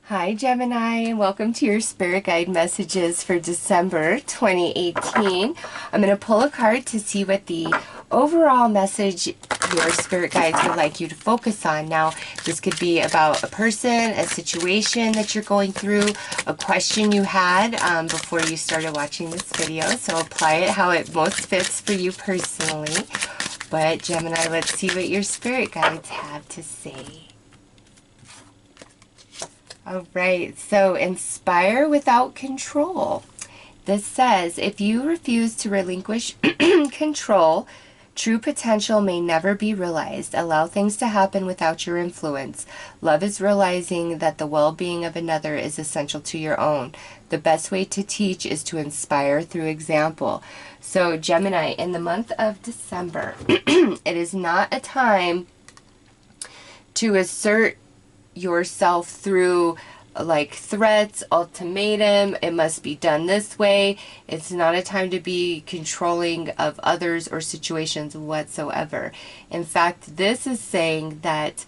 Hi Gemini, and welcome to your Spirit Guide messages for December 2018. I'm going to pull a card to see what the overall message your Spirit Guides would like you to focus on. Now, this could be about a person, a situation that you're going through, a question you had before you started watching this video. So apply it how it most fits for you personally. But Gemini, let's see what your Spirit Guides have to say. All right, so inspire without control. This says, if you refuse to relinquish control, true potential may never be realized. Allow things to happen without your influence. Love is realizing that the well-being of another is essential to your own. The best way to teach is to inspire through example. So Gemini, in the month of December, it is not a time to assert yourself through like threats, ultimatum, it must be done this way. It's not a time to be controlling of others or situations whatsoever. In fact, this is saying that,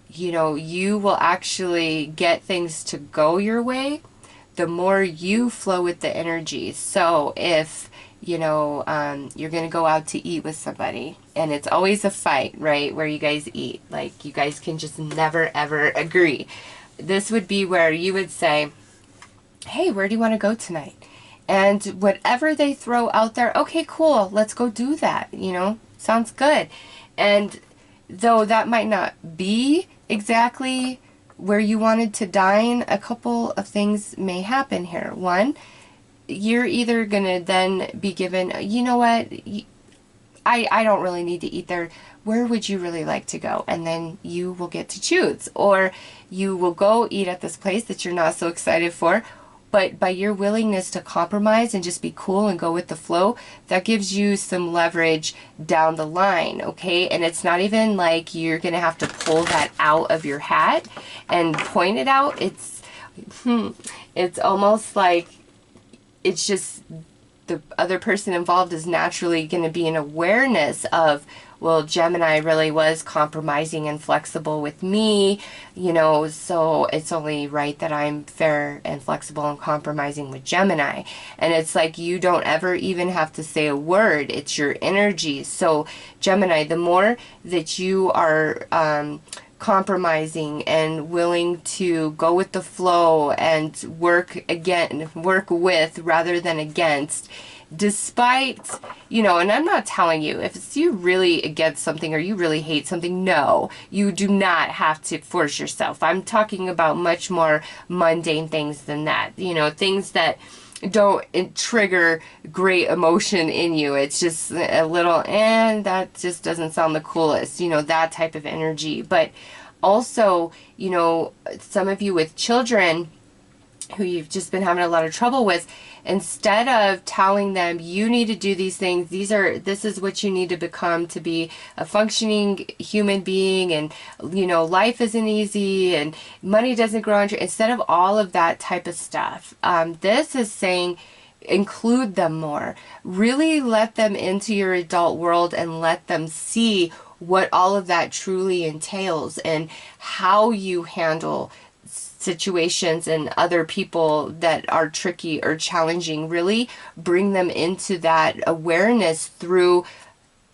you know, you will actually get things to go your way the more you flow with the energy. So if you know, you're going to go out to eat with somebody and it's always a fight, right, where you guys eat. Like, you guys can just never, ever agree. This would be where you would say, hey, where do you want to go tonight? And whatever they throw out there, okay, cool, let's go do that, you know, sounds good. And though that might not be exactly where you wanted to dine, a couple of things may happen here. One, you're either going to then be given, you know what, I don't really need to eat there. Where would you really like to go? And then you will get to choose. Or you will go eat at this place that you're not so excited for, but by your willingness to compromise and just be cool and go with the flow, that gives you some leverage down the line, okay? And it's not even like you're going to have to pull that out of your hat and point it out. It's almost like it's just the other person involved is naturally going to be an awareness of, well, Gemini really was compromising and flexible with me, you know, so it's only right that I'm fair and flexible and compromising with Gemini. And it's like you don't ever even have to say a word. It's your energy. So Gemini, the more that you are compromising and willing to go with the flow and work with rather than against, despite, you know, and I'm not telling you, if it's you really against something or you really hate something, no, you do not have to force yourself. I'm talking about much more mundane things than that, you know, things that don't trigger great emotion in you. It's just a little, and that just doesn't sound the coolest, you know, that type of energy. But also, you know, some of you with children who you've just been having a lot of trouble with, instead of telling them you need to do these things, this is what you need to become to be a functioning human being, and you know, life isn't easy and money doesn't grow on trees, instead of all of that type of stuff, this is saying include them more. Really let them into your adult world and let them see what all of that truly entails and how you handle situations and other people that are tricky or challenging. Really bring them into that awareness through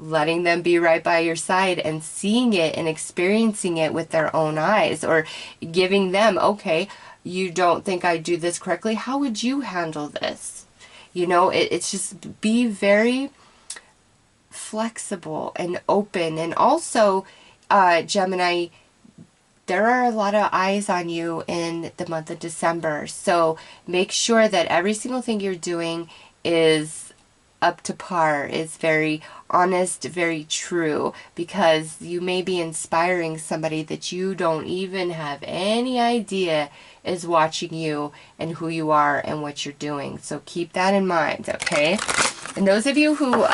letting them be right by your side and seeing it and experiencing it with their own eyes, or giving them, okay, you don't think I do this correctly, how would you handle this? You know, it's just be very flexible and open. And also, Gemini, there are a lot of eyes on you in the month of December. So make sure that every single thing you're doing is up to par, is very honest, very true, because you may be inspiring somebody that you don't even have any idea is watching you and who you are and what you're doing. So keep that in mind, okay? And those of you who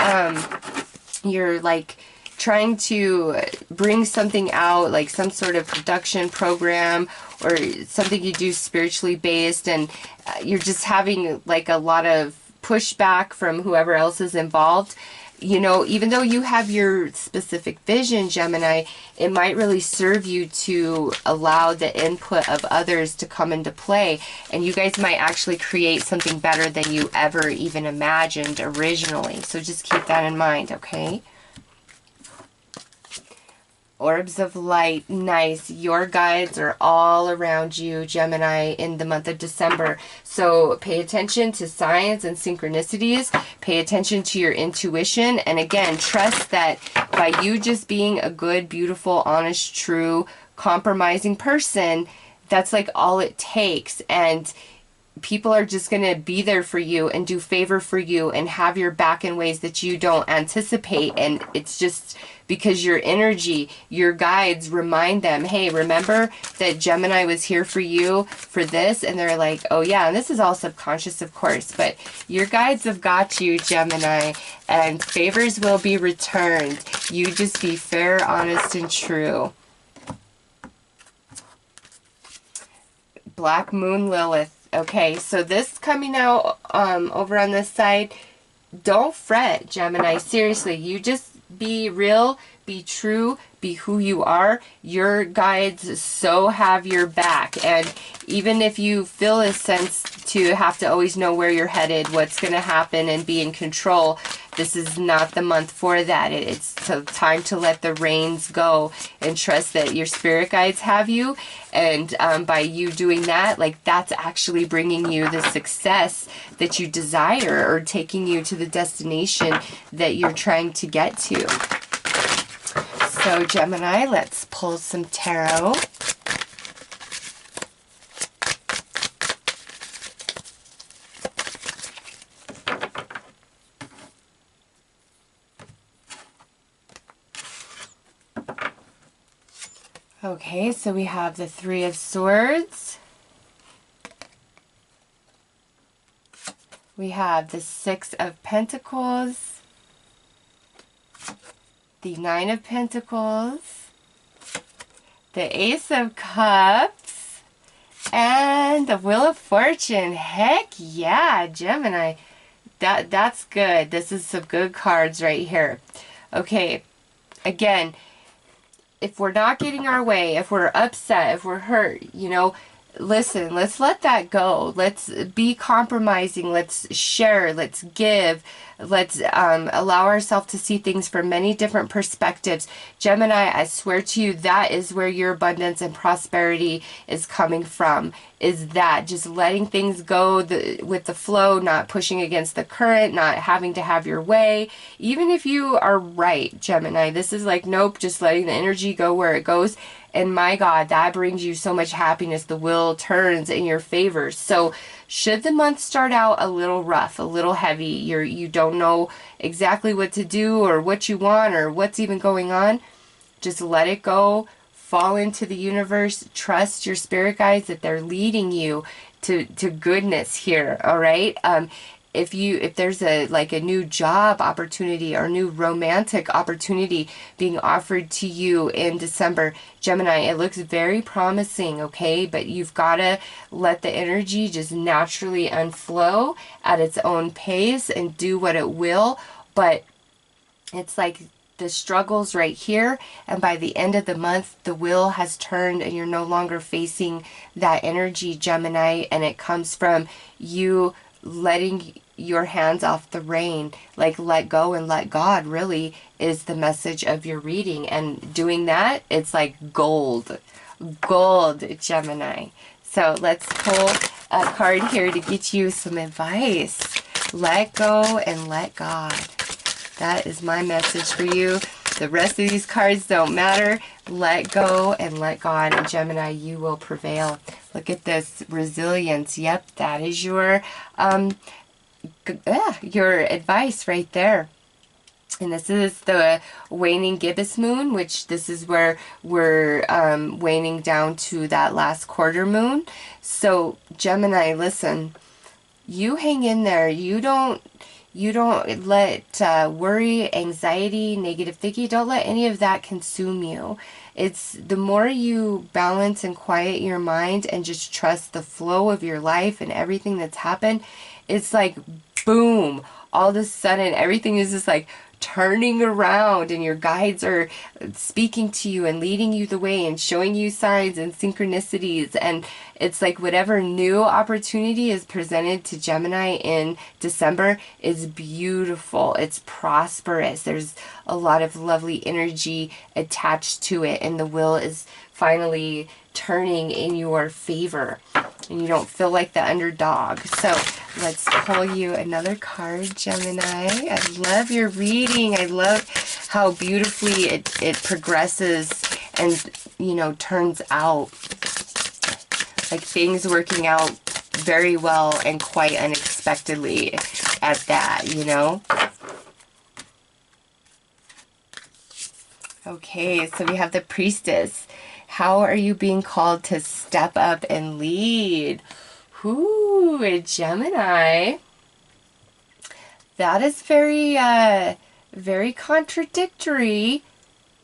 you're like trying to bring something out, like some sort of production program or something you do spiritually based, and you're just having like a lot of pushback from whoever else is involved, you know, even though you have your specific vision, Gemini, it might really serve you to allow the input of others to come into play. And you guys might actually create something better than you ever even imagined originally. So just keep that in mind, okay? Orbs of light, nice. Your guides are all around you, Gemini, in the month of December. So pay attention to signs and synchronicities. Pay attention to your intuition. And again, trust that by you just being a good, beautiful, honest, true, compromising person, that's like all it takes. And people are just going to be there for you and do favor for you and have your back in ways that you don't anticipate. And it's just because your energy, your guides remind them, hey, remember that Gemini was here for you for this? And they're like, oh yeah, and this is all subconscious, of course, but your guides have got you, Gemini, and favors will be returned. You just be fair, honest, and true. Black Moon Lilith. Okay, so this coming out over on this side, don't fret, Gemini. Seriously, you just be real, be true, be who you are. Your guides so have your back. And even if you feel a sense to have to always know where you're headed, what's going to happen, and be in control, this is not the month for that. It's time to let the reins go and trust that your spirit guides have you. And by you doing that, like, that's actually bringing you the success that you desire, or taking you to the destination that you're trying to get to. So Gemini, let's pull some tarot. Okay, so we have the Three of Swords. We have the Six of Pentacles. The Nine of Pentacles. The Ace of Cups. And the Wheel of Fortune. Heck yeah, Gemini. That's good. This is some good cards right here. Okay, again, if we're not getting our way, if we're upset, if we're hurt, you know, listen, let's let that go. Let's be compromising. Let's share. Let's give. Let's allow ourselves to see things from many different perspectives. Gemini, I swear to you, that is where your abundance and prosperity is coming from. Is that just letting things go with the flow, not pushing against the current, not having to have your way. Even if you are right, Gemini, this is like, nope, just letting the energy go where it goes. And my God, that brings you so much happiness. The wheel turns in your favor. So should the month start out a little rough, a little heavy, you don't know exactly what to do or what you want or what's even going on, just let it go. Fall into the universe. Trust your spirit guides that they're leading you to goodness here. All right. If there's a new job opportunity or new romantic opportunity being offered to you in December, Gemini, it looks very promising, okay? But you've got to let the energy just naturally unflow at its own pace and do what it will. But it's like the struggle's right here, and by the end of the month, the wheel has turned and you're no longer facing that energy, Gemini, and it comes from you letting your hands off the rein. Like, let go and let God really is the message of your reading. And doing that, it's like gold. Gold, Gemini. So let's pull a card here to get you some advice. Let go and let God. That is my message for you. The rest of these cards don't matter. Let go and let God. And Gemini, you will prevail. Look at this. Resilience. Yep, that is your advice right there. And this is the waning gibbous moon, which this is where we're waning down to that last quarter moon. So Gemini, listen, you hang in there. You don't let worry, anxiety, negative thinking, don't let any of that consume you. It's the more you balance and quiet your mind and just trust the flow of your life and everything that's happened, it's like, boom, all of a sudden everything is just like turning around, and your guides are speaking to you and leading you the way and showing you signs and synchronicities. And it's like whatever new opportunity is presented to Gemini in December is beautiful. It's prosperous. There's a lot of lovely energy attached to it, and the wheel is finally turning in your favor, and you don't feel like the underdog. So let's pull you another card, Gemini. I love your reading. I love how beautifully it progresses and, you know, turns out. Like things working out very well and quite unexpectedly at that, you know? Okay, so we have the Priestess. How are you being called to step up and lead? Ooh, Gemini. That is very, very contradictory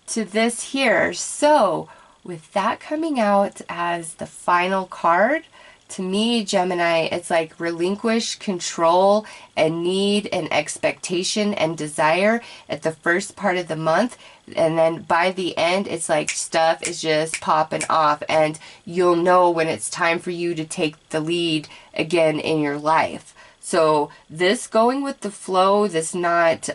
to this here. So, with that coming out as the final card, to me, Gemini, it's like relinquish control and need and expectation and desire at the first part of the month. And then by the end, it's like stuff is just popping off, and you'll know when it's time for you to take the lead again in your life. So this going with the flow, this not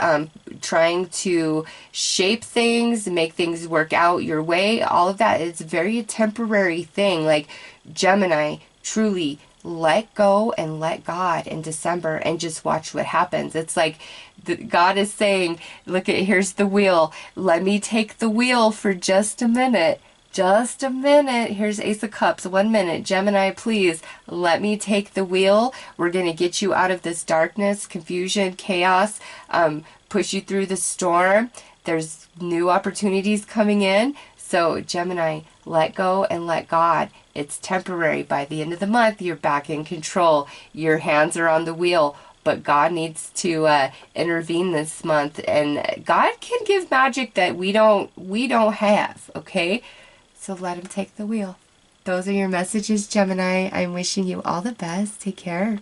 trying to shape things, make things work out your way, all of that is very temporary thing. Like Gemini, truly let go and let God in December and just watch what happens. It's like God is saying, look at, here's the wheel. Let me take the wheel for just a minute. Just a minute. Here's Ace of Cups. 1 minute. Gemini, please let me take the wheel. We're going to get you out of this darkness, confusion, chaos, push you through the storm. There's new opportunities coming in. So Gemini, let go and let God. It's temporary. By the end of the month, you're back in control. Your hands are on the wheel. But God needs to intervene this month. And God can give magic that we don't have, okay? So let him take the wheel. Those are your messages, Gemini. I'm wishing you all the best. Take care.